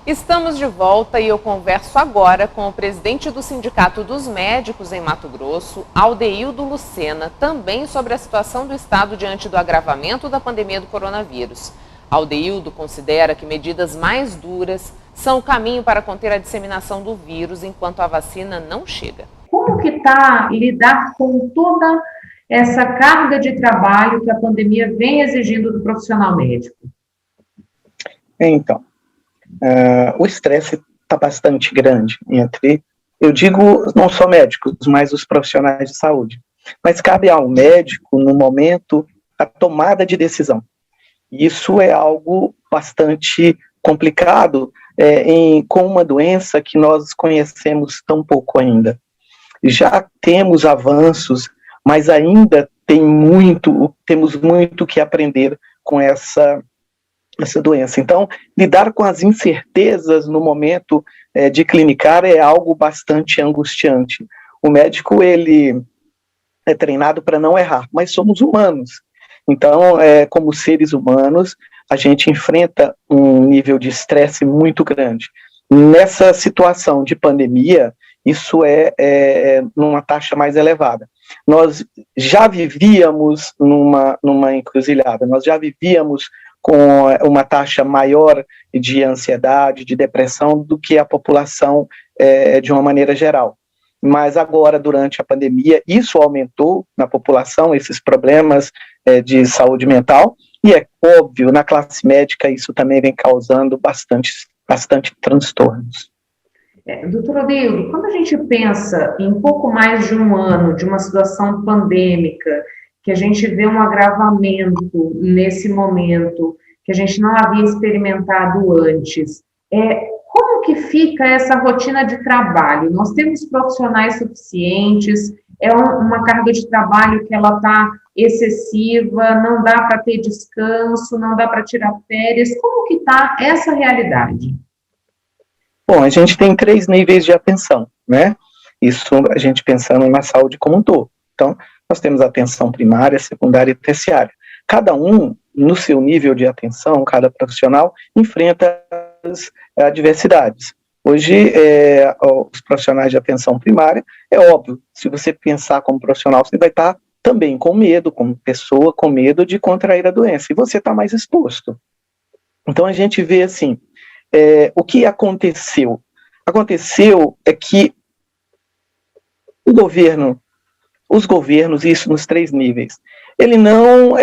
Estamos de volta e eu converso agora com o presidente do Sindicato dos Médicos em Mato Grosso, Aldeildo Lucena, também sobre a situação do estado diante do agravamento da pandemia do coronavírus. Aldeildo considera que medidas mais duras são o caminho para conter a disseminação do vírus enquanto a vacina não chega. Como que está lidar com toda essa carga de trabalho que a pandemia vem exigindo do profissional médico? Então, o estresse está bastante grande entre, eu digo, não só médicos, mas os profissionais de saúde. Mas cabe ao médico, no momento, a tomada de decisão. Isso é algo bastante complicado com uma doença que nós conhecemos tão pouco ainda. Já temos avanços, mas ainda temos muito que aprender com essa doença. Então, lidar com as incertezas no momento de clinicar é algo bastante angustiante. O médico, ele é treinado para não errar, mas somos humanos. Então, como seres humanos, a gente enfrenta um nível de estresse muito grande. Nessa situação de pandemia, isso é numa taxa mais elevada. Nós já vivíamos numa encruzilhada, nós já vivíamos com uma taxa maior de ansiedade, de depressão, do que a população de uma maneira geral. Mas agora, durante a pandemia, isso aumentou na população, esses problemas de saúde mental, e é óbvio, na classe médica, isso também vem causando bastante transtornos. Doutor Aldeildo, quando a gente pensa em pouco mais de um ano de uma situação pandêmica, que a gente vê um agravamento nesse momento, que a gente não havia experimentado antes, como que fica essa rotina de trabalho? Nós temos profissionais suficientes, uma carga de trabalho que ela está excessiva, não dá para ter descanso, não dá para tirar férias, como que está essa realidade? Bom, a gente tem 3 níveis de atenção, né? Isso a gente pensando na saúde como um todo. Então, nós temos a atenção primária, secundária e terciária. Cada um, no seu nível de atenção, cada profissional enfrenta as adversidades. Hoje, os profissionais de atenção primária, é óbvio, se você pensar como profissional, você vai estar também com medo, como pessoa, com medo de contrair a doença, e você está mais exposto. Então, a gente vê assim, o que aconteceu? Aconteceu que os governos, isso nos 3 níveis, ele não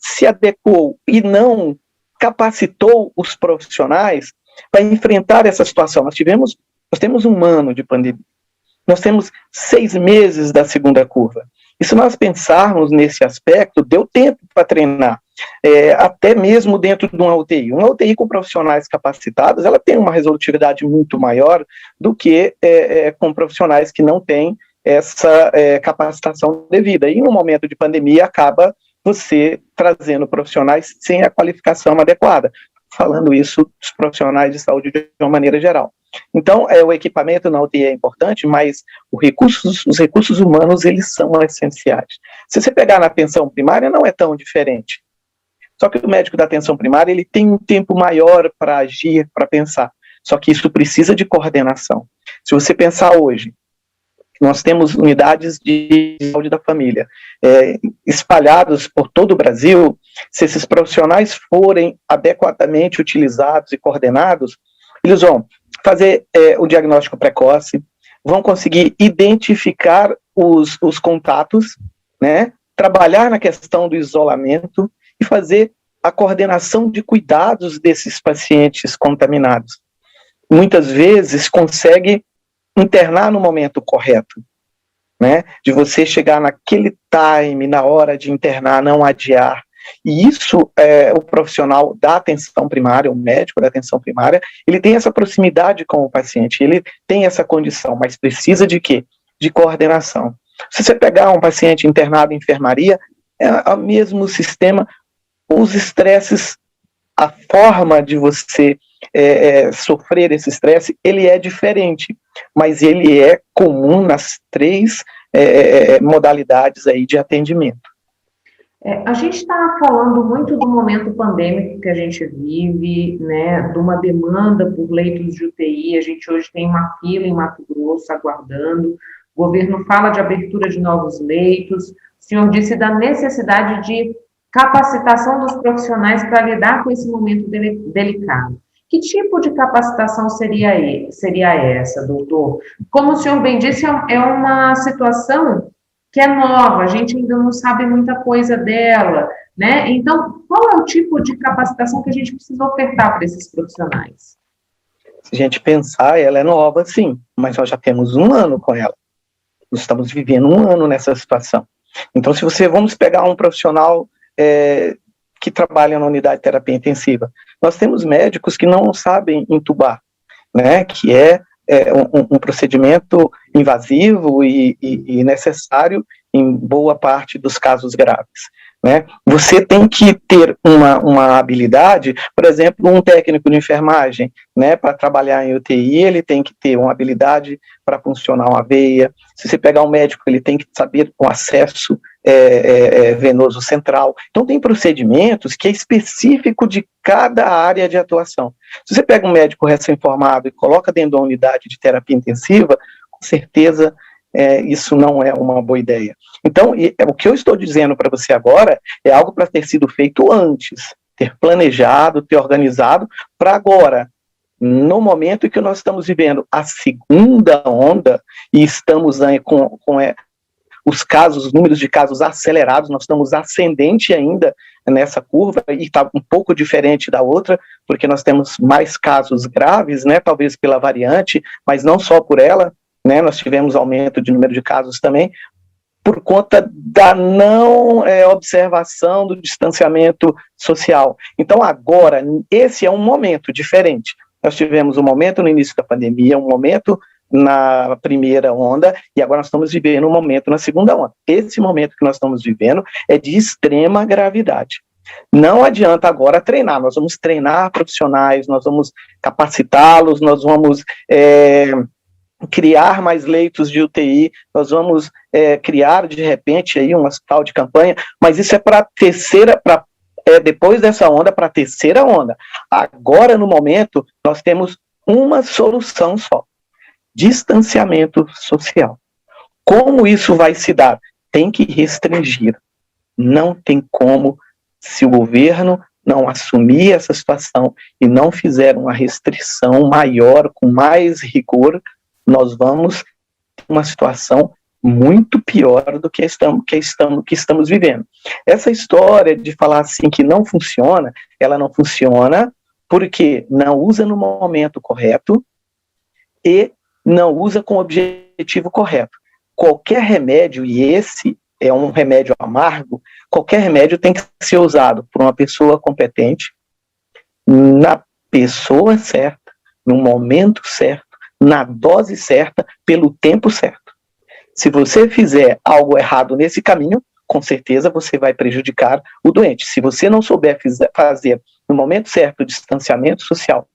se adequou e não capacitou os profissionais para enfrentar essa situação. Nós temos 1 ano de pandemia, nós temos 6 meses da segunda curva. E se nós pensarmos nesse aspecto, deu tempo para treinar, até mesmo dentro de uma UTI. Uma UTI com profissionais capacitados, ela tem uma resolutividade muito maior do que com profissionais que não têm essa capacitação devida. E no momento de pandemia, acaba você trazendo profissionais sem a qualificação adequada. Falando isso dos profissionais de saúde de uma maneira geral. Então, o equipamento na UTI é importante, mas os recursos humanos, eles são essenciais. Se você pegar na atenção primária, não é tão diferente. Só que o médico da atenção primária, ele tem um tempo maior para agir, para pensar. Só que isso precisa de coordenação. Se você pensar hoje, nós temos unidades de saúde da família espalhados por todo o Brasil. Se esses profissionais forem adequadamente utilizados e coordenados, eles vão fazer o diagnóstico precoce, vão conseguir identificar os contatos, né, trabalhar na questão do isolamento e fazer a coordenação de cuidados desses pacientes contaminados. Muitas vezes consegue internar no momento correto, né, de você chegar naquele time, na hora de internar, não adiar. E isso, o profissional da atenção primária, o médico da atenção primária, ele tem essa proximidade com o paciente, ele tem essa condição, mas precisa de quê? De coordenação. Se você pegar um paciente internado em enfermaria, é o mesmo sistema, os estresses, a forma de você sofrer esse estresse, ele é diferente, mas ele é comum nas 3 modalidades aí de atendimento. A gente está falando muito do momento pandêmico que a gente vive, né, de uma demanda por leitos de UTI. A gente hoje tem uma fila em Mato Grosso aguardando. O governo fala de abertura de novos leitos. O senhor disse da necessidade de capacitação dos profissionais para lidar com esse momento delicado. Que tipo de capacitação seria essa, doutor? Como o senhor bem disse, é uma situação que é nova, a gente ainda não sabe muita coisa dela, né? Então, qual é o tipo de capacitação que a gente precisa ofertar para esses profissionais? Se a gente pensar, ela é nova, sim, mas nós já temos um ano com ela. Nós estamos vivendo um ano nessa situação. Então, vamos pegar um profissional que trabalha na unidade de terapia intensiva, nós temos médicos que não sabem intubar, né? Que é um procedimento invasivo e necessário em boa parte dos casos graves, né? Você tem que ter uma habilidade, por exemplo, um técnico de enfermagem, né, para trabalhar em UTI, ele tem que ter uma habilidade para funcionar uma veia. Se você pegar um médico, ele tem que saber o acesso venoso central. Então, tem procedimentos que é específico de cada área de atuação. Se você pega um médico recém-formado e coloca dentro de uma unidade de terapia intensiva, com certeza isso não é uma boa ideia. Então, o que eu estou dizendo para você agora é algo para ter sido feito antes, ter planejado, ter organizado, para agora, no momento em que nós estamos vivendo a segunda onda, e estamos com os números de casos acelerados, nós estamos ascendente ainda nessa curva, e está um pouco diferente da outra, porque nós temos mais casos graves, né, talvez pela variante, mas não só por ela, né, nós tivemos aumento de número de casos também, por conta da não observação do distanciamento social. Então, agora, esse é um momento diferente. Nós tivemos um momento no início da pandemia, um momento na primeira onda, e agora nós estamos vivendo um momento na segunda onda. Esse momento que nós estamos vivendo é de extrema gravidade. Não adianta agora treinar, nós vamos treinar profissionais, nós vamos capacitá-los, nós vamos criar mais leitos de UTI, nós vamos criar, de repente, aí um hospital de campanha, mas isso é para depois dessa onda, para a terceira onda. Agora, no momento, nós temos uma solução só: distanciamento social. Como isso vai se dar? Tem que restringir. Não tem como, se o governo não assumir essa situação e não fizer uma restrição maior, com mais rigor, nós vamos ter uma situação muito pior do que estamos vivendo. Essa história de falar assim que não funciona, ela não funciona porque não usa no momento correto e não usa com o objetivo correto. Qualquer remédio, e esse é um remédio amargo, qualquer remédio tem que ser usado por uma pessoa competente, na pessoa certa, no momento certo, na dose certa, pelo tempo certo. Se você fizer algo errado nesse caminho, com certeza você vai prejudicar o doente. Se você não souber fazer no momento certo o distanciamento social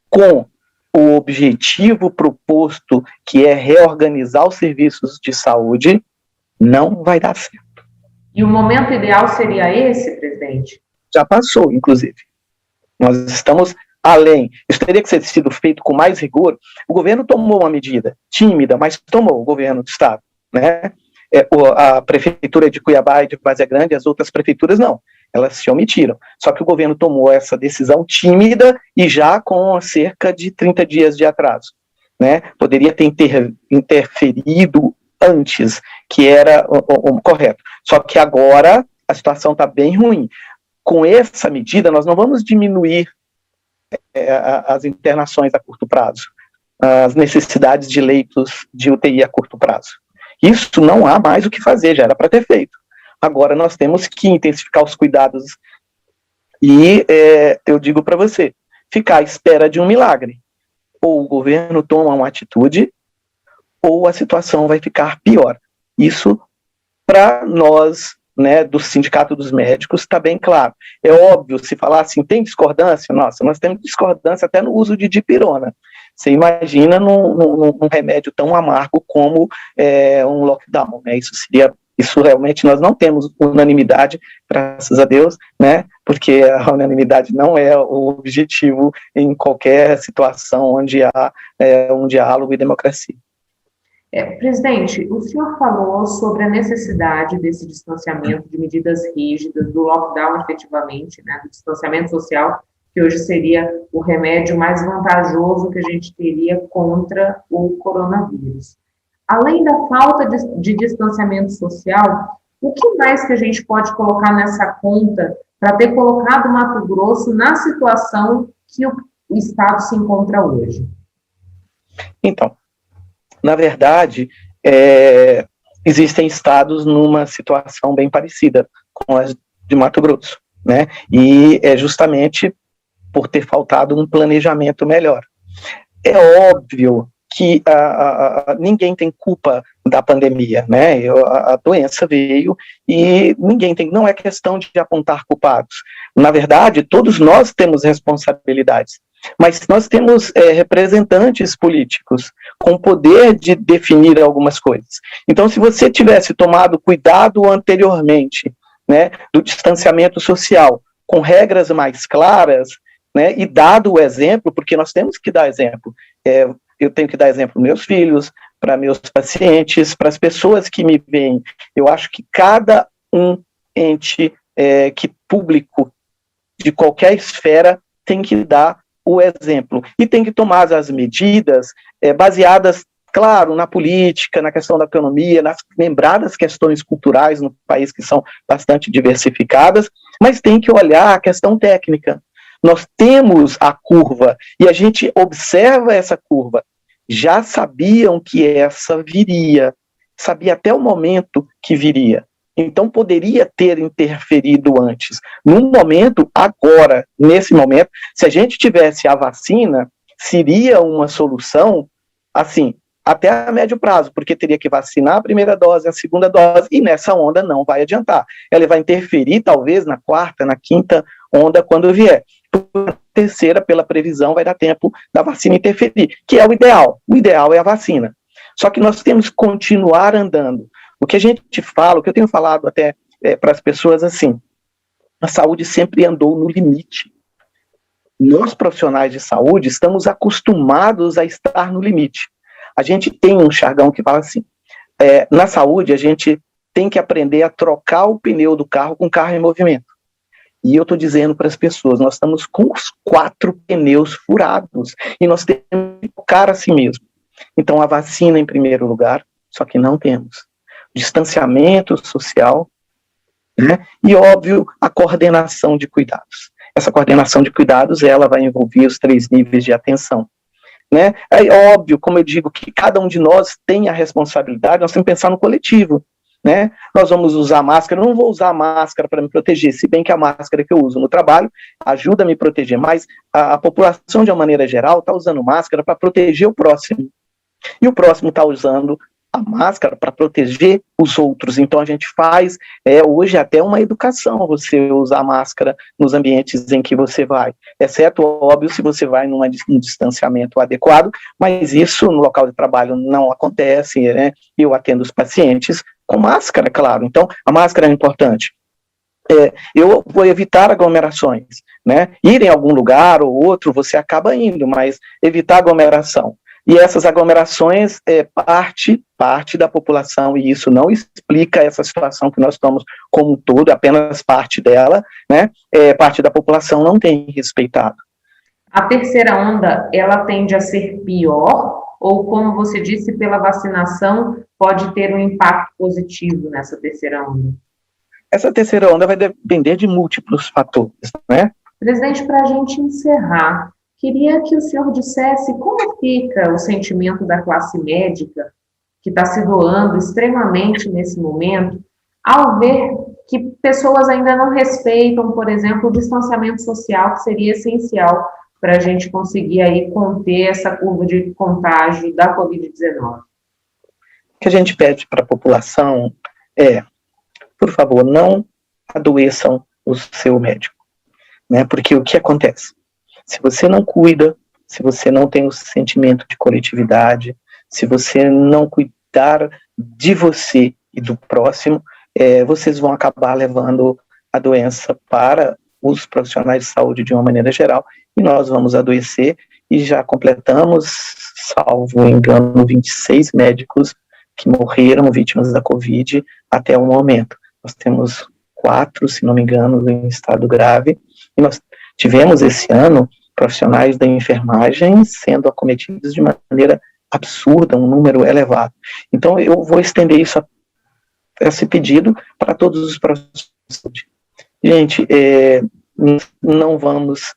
com o objetivo proposto, que é reorganizar os serviços de saúde, não vai dar certo. E o momento ideal seria esse, presidente? Já passou, inclusive. Nós estamos além. Isso teria que ser sido feito com mais rigor. O governo tomou uma medida tímida, mas tomou, o governo do estado, né? A prefeitura de Cuiabá e de Várzea Grande, as outras prefeituras não, elas se omitiram. Só que o governo tomou essa decisão tímida e já com cerca de 30 dias de atraso, né? Poderia ter interferido antes, que era o correto. Só que agora a situação está bem ruim. Com essa medida, nós não vamos diminuir as internações a curto prazo, as necessidades de leitos de UTI a curto prazo. Isso não há mais o que fazer, já era para ter feito. Agora nós temos que intensificar os cuidados e eu digo para você, ficar à espera de um milagre. Ou o governo toma uma atitude, ou a situação vai ficar pior. Isso, para nós, né, do Sindicato dos Médicos, está bem claro. É óbvio, se falar assim, tem discordância? Nossa, nós temos discordância até no uso de dipirona. Você imagina num remédio tão amargo como um lockdown, né? Isso seria Isso realmente nós não temos unanimidade, graças a Deus, né? Porque a unanimidade não é o objetivo em qualquer situação onde há um diálogo e democracia. Presidente, o senhor falou sobre a necessidade desse distanciamento, de medidas rígidas, do lockdown efetivamente, né, do distanciamento social, que hoje seria o remédio mais vantajoso que a gente teria contra o coronavírus. Além da falta de distanciamento social, o que mais que a gente pode colocar nessa conta para ter colocado o Mato Grosso na situação que o Estado se encontra hoje? Então, na verdade, existem estados numa situação bem parecida com a de Mato Grosso, né? E é justamente por ter faltado um planejamento melhor. É óbvio que ninguém tem culpa da pandemia, né? A doença veio e ninguém tem, não é questão de apontar culpados. Na verdade, todos nós temos responsabilidades, mas nós temos representantes políticos com poder de definir algumas coisas. Então, se você tivesse tomado cuidado anteriormente, né, do distanciamento social, com regras mais claras, né, e dado o exemplo, porque nós temos que dar exemplo, eu tenho que dar exemplo para meus filhos, para meus pacientes, para as pessoas que me veem. Eu acho que cada ente público de qualquer esfera tem que dar o exemplo e tem que tomar as medidas baseadas, claro, na política, na questão da economia, nas lembradas questões culturais no país que são bastante diversificadas, mas tem que olhar a questão técnica. Nós temos a curva e a gente observa essa curva. Já sabiam que essa viria, sabia até o momento que viria. Então poderia ter interferido antes. No momento, agora, nesse momento, se a gente tivesse a vacina, seria uma solução, assim, até a médio prazo, porque teria que vacinar a primeira dose, a segunda dose, e nessa onda não vai adiantar. Ela vai interferir, talvez, na quarta, na quinta onda, quando vier. A terceira, pela previsão, vai dar tempo da vacina interferir, que é o ideal. O ideal é a vacina. Só que nós temos que continuar andando. O que a gente fala, o que eu tenho falado até para as pessoas, assim, a saúde sempre andou no limite. Nós, profissionais de saúde, estamos acostumados a estar no limite. A gente tem um jargão que fala assim, na saúde a gente tem que aprender a trocar o pneu do carro com o carro em movimento. E eu estou dizendo para as pessoas, nós estamos com os 4 pneus furados e nós temos que tocar a si mesmo. Então a vacina em primeiro lugar, só que não temos. Distanciamento social, né? E óbvio, a coordenação de cuidados. Essa coordenação de cuidados, ela vai envolver os 3 níveis de atenção. Né? É óbvio, como eu digo, que cada um de nós tem a responsabilidade, nós temos que pensar no coletivo. Né? Nós vamos usar máscara, eu não vou usar máscara para me proteger, se bem que a máscara que eu uso no trabalho ajuda a me proteger, mas a população de uma maneira geral está usando máscara para proteger o próximo, e o próximo está usando a máscara para proteger os outros. Então a gente faz hoje até uma educação, você usar máscara nos ambientes em que você vai, exceto, óbvio, se você vai num distanciamento adequado, mas isso no local de trabalho não acontece, né? Eu atendo os pacientes com máscara, claro, então a máscara é importante. Eu vou evitar aglomerações, né? Ir em algum lugar ou outro, você acaba indo, mas evitar aglomeração. E essas aglomerações parte da população, e isso não explica essa situação que nós estamos como um todo, apenas parte dela, né? Parte da população não tem respeitado. A terceira onda, ela tende a ser pior, ou como você disse, pela vacinação, pode ter um impacto positivo nessa terceira onda? Essa terceira onda vai depender de múltiplos fatores, né? Presidente, para a gente encerrar, queria que o senhor dissesse como fica o sentimento da classe médica, que está se doando extremamente nesse momento, ao ver que pessoas ainda não respeitam, por exemplo, o distanciamento social, que seria essencial para a gente conseguir aí conter essa curva de contágio da Covid-19. O que a gente pede para a população por favor, não adoeçam o seu médico, né? Porque o que acontece? Se você não cuida, se você não tem o sentimento de coletividade, se você não cuidar de você e do próximo, vocês vão acabar levando a doença para os profissionais de saúde de uma maneira geral, e nós vamos adoecer, e já completamos, salvo engano, 26 médicos que morreram vítimas da Covid até o momento. Nós temos 4, se não me engano, em estado grave, e nós tivemos esse ano profissionais da enfermagem sendo acometidos de maneira absurda, um número elevado. Então, eu vou estender esse pedido para todos os profissionais de saúde. Gente, não vamos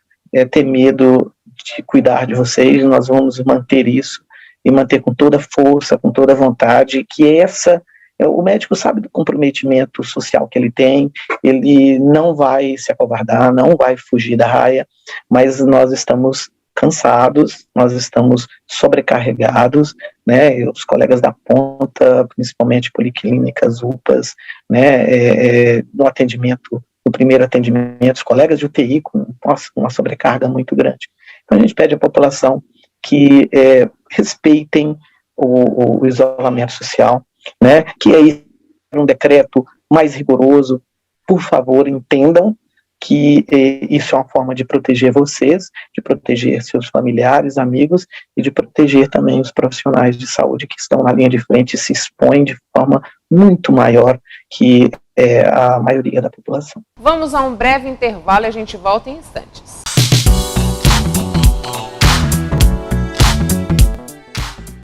ter medo de cuidar de vocês, nós vamos manter isso e manter com toda força, com toda vontade, que o médico sabe do comprometimento social que ele tem, ele não vai se acovardar, não vai fugir da raia, mas nós estamos cansados, nós estamos sobrecarregados, né, os colegas da ponta, principalmente policlínicas, UPAs, né, no atendimento, no primeiro atendimento, os colegas de UTI com uma sobrecarga muito grande. Então a gente pede à população que respeitem o isolamento social, né, que aí um decreto mais rigoroso, por favor, entendam que isso é uma forma de proteger vocês, de proteger seus familiares, amigos, e de proteger também os profissionais de saúde que estão na linha de frente e se expõem de forma muito maior que a maioria da população. Vamos a um breve intervalo e a gente volta em instantes.